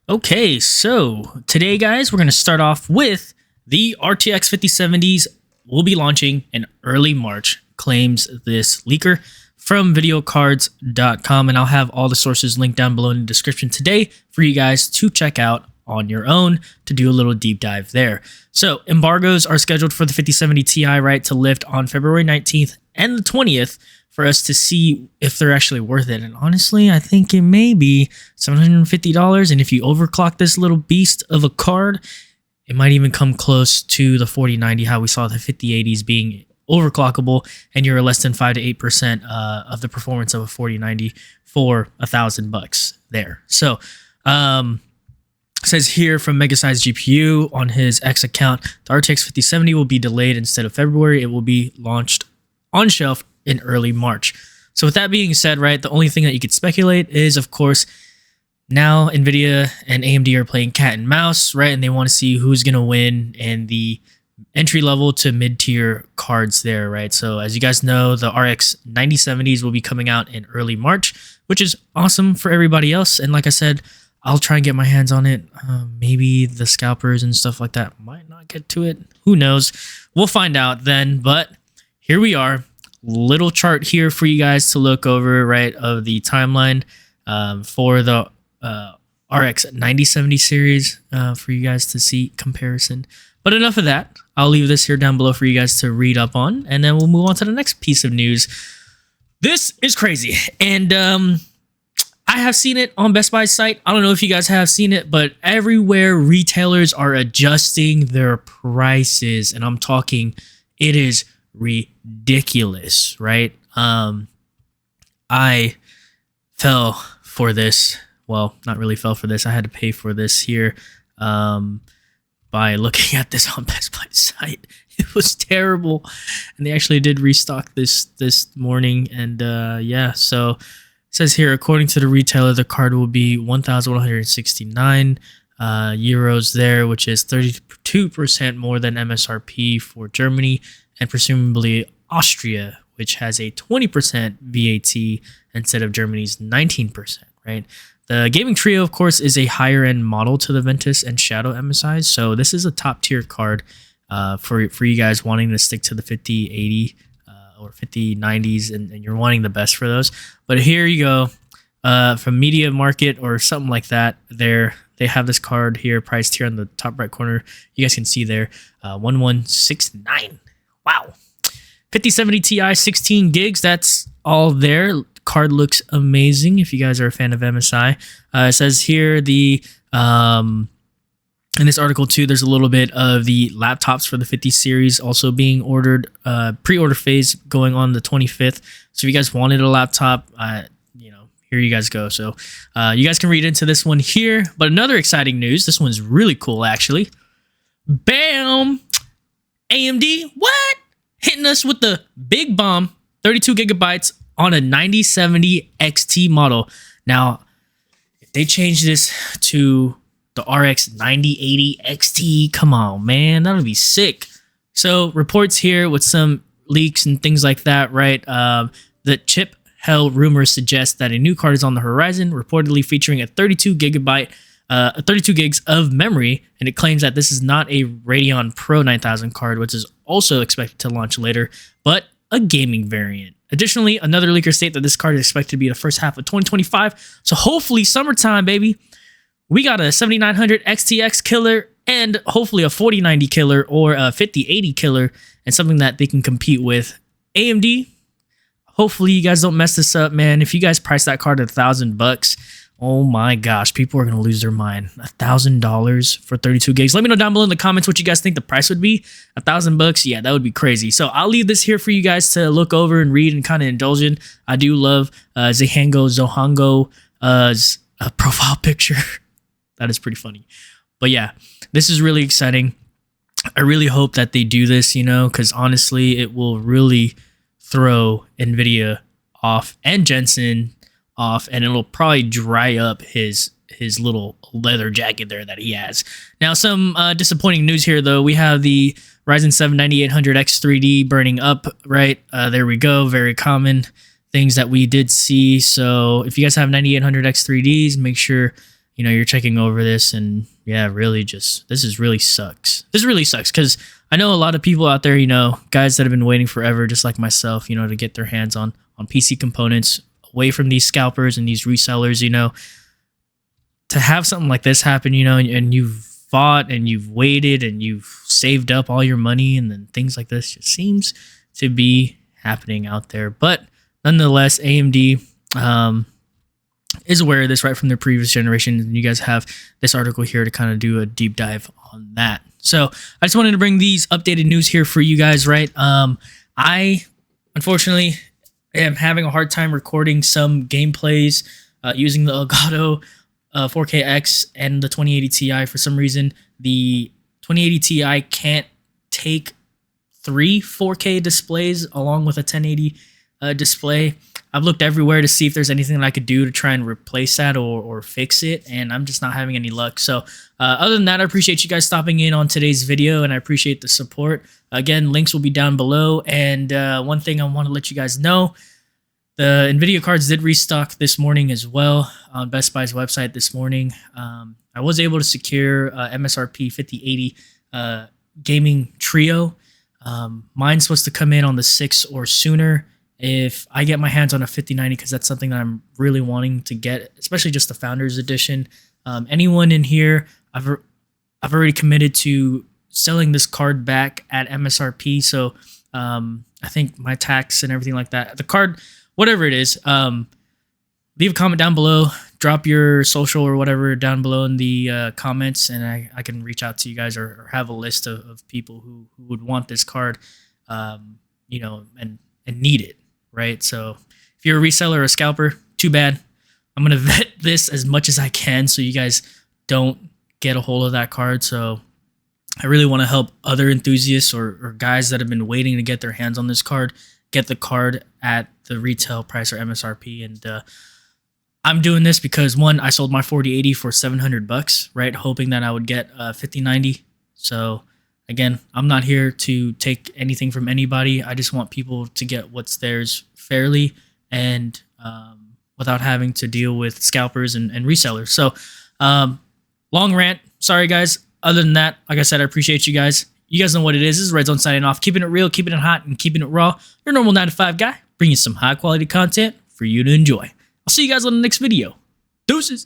Okay, so today, guys, we're going to start off with the RTX 5070s will be launching in early March, claims this leaker from videocards.com, and I'll have all the sources linked down below in the description today for you guys to check out on your own to do a little deep dive there. So embargoes are scheduled for the 5070 Ti, right, to lift on February 19th and the 20th for us to see if they're actually worth it. And honestly, I think it may be $750. And if you overclock this little beast of a card, it might even come close to the 4090, how we saw the 5080s being overclockable, and you're less than 5 to 8% of the performance of a 4090 for $1,000 there. So, says here from Megasize GPU on his X account, the RTX 5070 will be delayed instead of February. It will be launched on shelf in early March. So with that being said, right, the only thing that you could speculate is, of course, now NVIDIA and AMD are playing cat and mouse, right? And they want to see who's going to win in the entry level to mid-tier cards there, right? So as you guys know, the RX 9070s will be coming out in early March, which is awesome for everybody else. And like I said, I'll try and get my hands on it. Maybe the scalpers and stuff like that might not get to it. Who knows? We'll find out then. But here we are. Little chart here for you guys to look over, right, of the timeline for the RX 9070 series for you guys to see comparison. But enough of that. I'll leave this here down below for you guys to read up on, and then we'll move on to the next piece of news. This is crazy, and I have seen it on Best Buy's site. I don't know if you guys have seen it, but everywhere retailers are adjusting their prices, and I'm talking, it is ridiculous, right? I fell for this. Well, not really fell for this. I had to pay for this here by looking at this on Best Buy's site. It was terrible, and they actually did restock this morning. And yeah, so it says here, according to the retailer, the card will be 1,169 euros there, which is 32% more than MSRP for Germany and presumably Austria, which has a 20% VAT instead of Germany's 19%, right? The Gaming Trio, of course, is a higher-end model to the Ventus and Shadow MSIs, so this is a top-tier card for you guys wanting to stick to the 5080 or 5090s, and you're wanting the best for those. But here you go, from Media Market or something like that. They have this card here, priced here on the top right corner. You guys can see there, 1169. Wow. 5070 Ti, 16 gigs. That's all there. Card looks amazing if you guys are a fan of MSI. It says here in this article too, there's a little bit of the laptops for the 50 series also being ordered, pre-order phase going on the 25th. So if you guys wanted a laptop, here you guys go. So you guys can read into this one here. But another exciting news, this one's really cool actually. Bam! AMD, what? Hitting us with the big bomb, 32 gigabytes on a 9070 XT model. Now, if they change this to the RX 9080 XT, come on, man, that would be sick. So reports here with some leaks and things like that, right? The chip hell rumors suggest that a new card is on the horizon, reportedly featuring a 32 gigs of memory, and it claims that this is not a Radeon Pro 9000 card, which is also expected to launch later, but a gaming variant. Additionally, another leaker state that this card is expected to be the first half of 2025, so hopefully summertime, baby. We got a 7900 XTX killer and hopefully a 4090 killer or a 5080 killer, and something that they can compete with. AMD, hopefully you guys don't mess this up, man. If you guys price that card at $1,000, oh my gosh, people are going to lose their mind. $1,000 for 32 gigs. Let me know down below in the comments what you guys think the price would be. $1,000, yeah, that would be crazy. So I'll leave this here for you guys to look over and read and kind of indulge in. I do love Zohango's profile picture. That is pretty funny. But yeah, this is really exciting. I really hope that they do this, because honestly, it will really throw NVIDIA off and Jensen off, and it'll probably dry up his little leather jacket there that he has. Now, some disappointing news here, though. We have the Ryzen 7 9800X 3D burning up, right? There we go. Very common things that we did see. So if you guys have 9800X 3Ds, make sure you know, you're checking over this, and yeah, really just, this really sucks. This really sucks, because I know a lot of people out there, you know, guys that have been waiting forever, just like myself, you know, to get their hands on PC components away from these scalpers and these resellers, you know, to have something like this happen, you know, and you've fought and you've waited and you've saved up all your money, and then things like this just seems to be happening out there. But nonetheless, AMD is aware of this right from their previous generation, and you guys have this article here to kind of do a deep dive on that. So I just wanted to bring these updated news here for you guys, right? I unfortunately am having a hard time recording some gameplays using the Elgato 4KX and the 2080 Ti. For some reason, the 2080 Ti can't take 3 4K displays along with a 1080 display. I've looked everywhere to see if there's anything that I could do to try and replace that or fix it, and I'm just not having any luck. So other than that, I appreciate you guys stopping in on today's video, and I appreciate the support. Again, links will be down below, and one thing I want to let you guys know, the NVIDIA cards did restock this morning as well on Best Buy's website this morning. I was able to secure MSRP 5080 gaming trio. Mine's supposed to come in on the 6th or sooner. If I get my hands on a 5090, because that's something that I'm really wanting to get, especially just the Founders Edition. Anyone in here, I've already committed to selling this card back at MSRP. So I think my tax and everything like that, the card, whatever it is, leave a comment down below, drop your social or whatever down below in the comments, and I can reach out to you guys, or have a list of people who would want this card, you know, and need it. Right, so if you're a reseller or a scalper, too bad. I'm gonna vet this as much as I can so you guys don't get a hold of that card. So I really want to help other enthusiasts or guys that have been waiting to get their hands on this card, get the card at the retail price or MSRP. And I'm doing this because, one, I sold my 4080 for $700, right, hoping that I would get 5090. So again, I'm not here to take anything from anybody. I just want people to get what's theirs fairly and without having to deal with scalpers and resellers. So long rant. Sorry, guys. Other than that, like I said, I appreciate you guys. You guys know what it is. This is Red Zone signing off. Keeping it real, keeping it hot, and keeping it raw. Your normal 9-to-5 guy, bringing you some high-quality content for you to enjoy. I'll see you guys on the next video. Deuces.